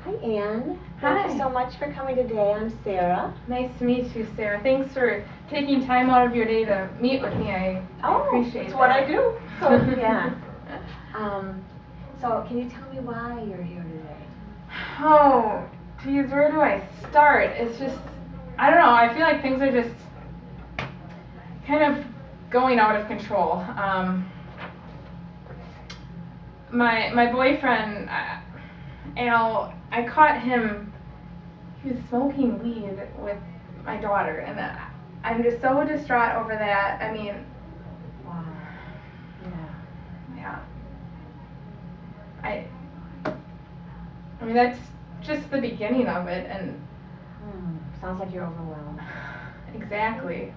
Hi, Anne. Hi. Thank you so much for coming today. I'm Sarah. Nice to meet you, Sarah. Thanks for taking time out of your day to meet with me. I appreciate it's that. what I do. So, yeah. So, can you tell me why you're here today? Oh, geez, where do I start? It's just, I don't know. I feel like things are just kind of going out of control. My boyfriend, Al, I caught him. He was smoking weed with my daughter, and I'm just so distraught over that. I mean, Wow. yeah. I mean, that's just the beginning of it, and Sounds like you're overwhelmed. exactly.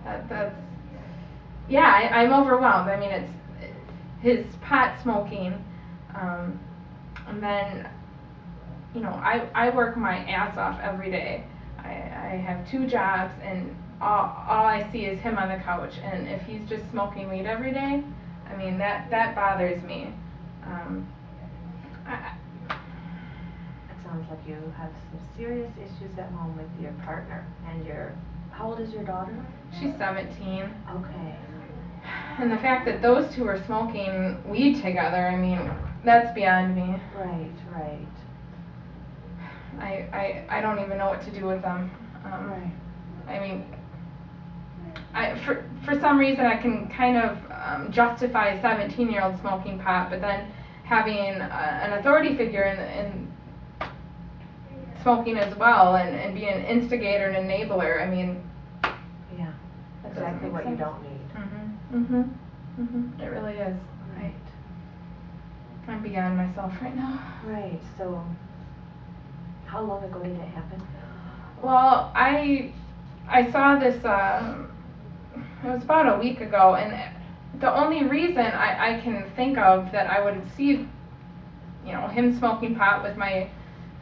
Yeah, I'm overwhelmed. I mean, it's his pot smoking, and then, I work my ass off every day. I have 2 jobs, and all I see is him on the couch, and if he's just smoking weed every day, I mean, that bothers me. It sounds like you have some serious issues at home with your partner and how old is your daughter? She's 17. Okay. And the fact that those two are smoking weed together, I mean, that's beyond me. Right. I don't even know what to do with them. Right. I mean, for some reason I can kind of justify a 17-year-old smoking pot, but then having an authority figure in smoking as well, and being an instigator and enabler, I mean, yeah, exactly what you don't need. It really is. I'm beyond myself right now. Right. So, how long ago did it happen? Well, I saw this. It was about a week ago, and the only reason I can think of that I would see, him smoking pot with my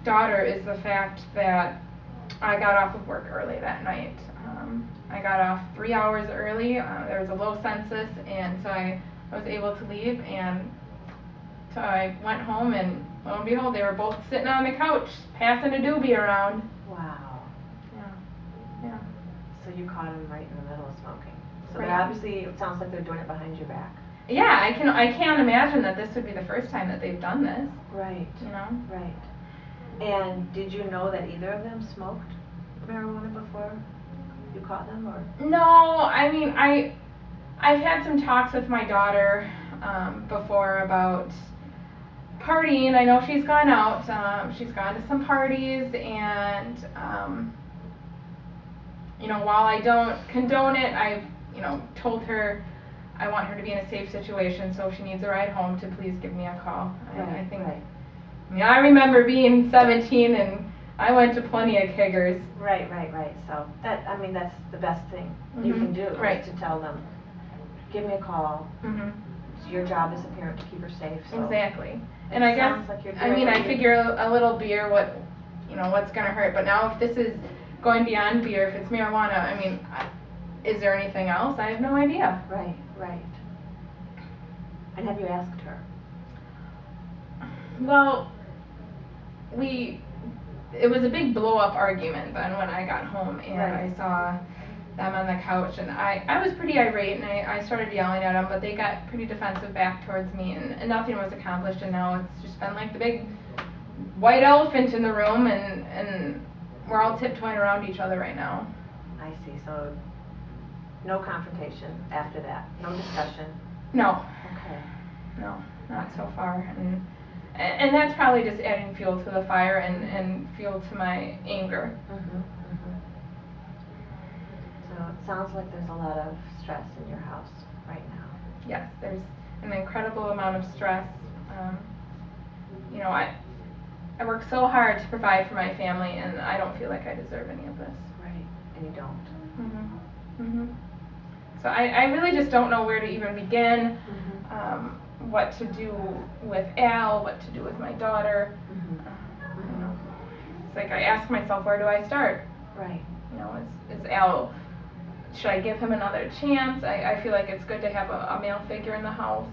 daughter is the fact that I got off of work early that night. I got off 3 hours early. There was a low census, and so I was able to leave, and so I went home, and lo and behold, they were both sitting on the couch passing a doobie around. Wow. Yeah. So you caught them right in the middle of smoking. So Right. they're obviously, it sounds like they're doing it behind your back. Yeah, I can't imagine that this would be the first time that they've done this. Right. Right. And did you know that either of them smoked marijuana before you caught them, or? No, I mean, I've had some talks with my daughter before about partying. I know she's gone out. She's gone to some parties, and while I don't condone it, I've told her I want her to be in a safe situation. So if she needs a ride home, to please give me a call. I think. Right. I mean, I remember being 17, and I went to plenty of kiggers. Right. So that's the best thing you can do, Right. is to tell them, give me a call. It's your job as a parent to keep her safe. So Exactly. And I guess, like I figure a little beer, what's gonna hurt. But now if this is going beyond beer, if it's marijuana, I mean, is there anything else? I have no idea. Right. And have you asked her? Well, it was a big blow-up argument then when I got home, and Right. I saw them on the couch, and I was pretty irate, and I started yelling at them, but they got pretty defensive back towards me, and nothing was accomplished, and now it's just been like the big white elephant in the room, and we're all tiptoeing around each other right now. I see. So no confrontation after that, no discussion. No. Okay. No, not so far, and that's probably just adding fuel to the fire and fuel to my anger. So it sounds like there's a lot of stress in your house right now. Yes, there's an incredible amount of stress. I work so hard to provide for my family, and I don't feel like I deserve any of this. Right, and you don't. So I really just don't know where to even begin, what to do with Al, what to do with my daughter. It's like I ask myself, where do I start? Right. Is Al, should I give him another chance? I feel like it's good to have a male figure in the house.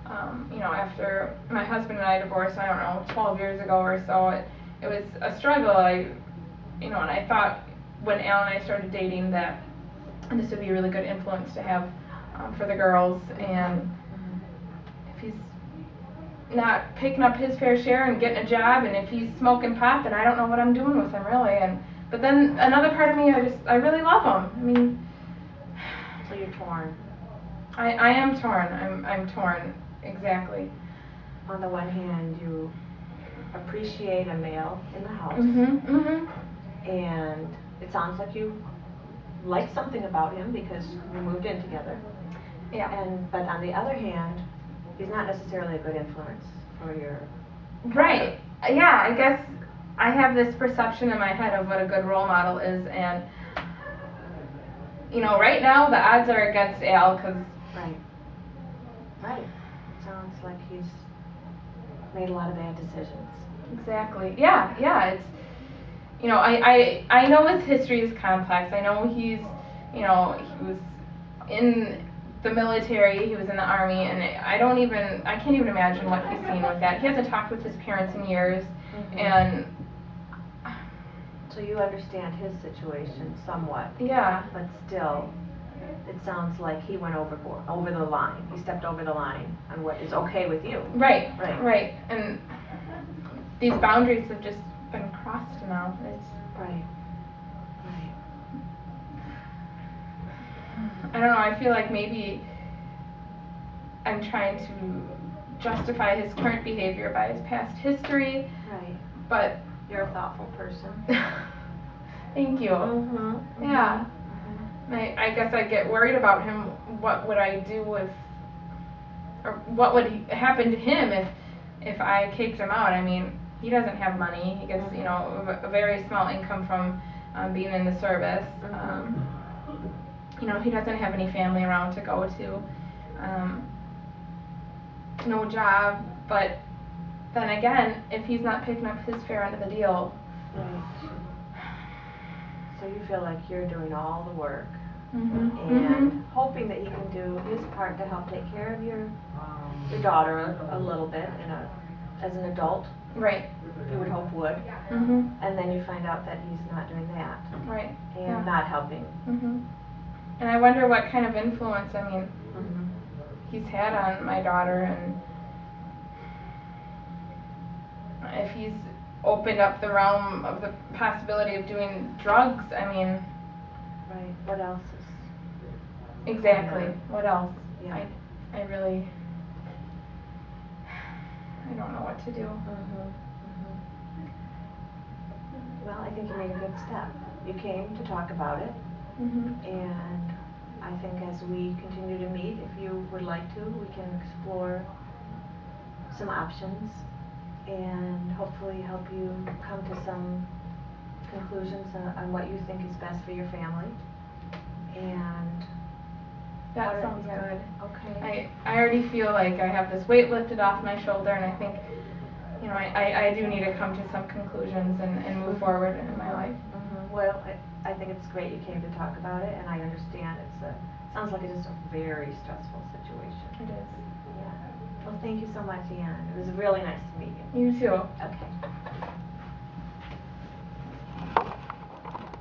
After my husband and I divorced, I don't know, 12 years ago or so, it was a struggle. And I thought when Al and I started dating that this would be a really good influence to have for the girls, and if he's not picking up his fair share and getting a job, and if he's smoking pot, then I don't know what I'm doing with him really. But then another part of me, I really love him. I mean, So you're torn. I am torn. I'm torn, exactly. On the one hand, you appreciate a male in the house, and it sounds like you like something about him because you moved in together. Yeah. But on the other hand, he's not necessarily a good influence for your. Right. Yeah, I guess I have this perception in my head of what a good role model is, and right now the odds are against Al because. Right. Sounds like he's made a lot of bad decisions. Exactly. Yeah. It's, I know his history is complex. I know he was in the military, he was in the army, and I can't even imagine what he's seen with that. He hasn't talked with his parents in years, and. So you understand his situation somewhat. Yeah. But still, it sounds like he went over the line. He stepped over the line on what is okay with you. Right. And these boundaries have just been crossed now. It's Right. I don't know, I feel like maybe I'm trying to justify his current behavior by his past history. Right. But you're a thoughtful person. Thank you. Yeah. I guess I get worried about him. What would I do or what would happen to him if I kicked him out? I mean, he doesn't have money. He gets, a very small income from being in the service. He doesn't have any family around to go to. No job, but then again, if he's not picking up his fair end of the deal. Right. So you feel like you're doing all the work and hoping that he can do his part to help take care of your daughter a little bit as an adult. Right. You would hope would. And then you find out that he's not doing that. Right. And not helping. And I wonder what kind of influence, he's had on my daughter, and if he's opened up the realm of the possibility of doing drugs. Right. What else is? Exactly. What else? Yeah. I really, I don't know what to do. Well, I think you made a good step. You came to talk about it, and I think as we continue to meet, if you would like to, we can explore some options and hopefully help you come to some conclusions on what you think is best for your family. And that sounds good. Okay. I already feel like I have this weight lifted off my shoulder, and I think, I do need to come to some conclusions and move forward in my life. Well, I think it's great you came to talk about it, and I understand sounds like it's just a very stressful situation. It is. Yeah. Well, thank you so much, Ann. It was really nice to meet you. You too. Okay.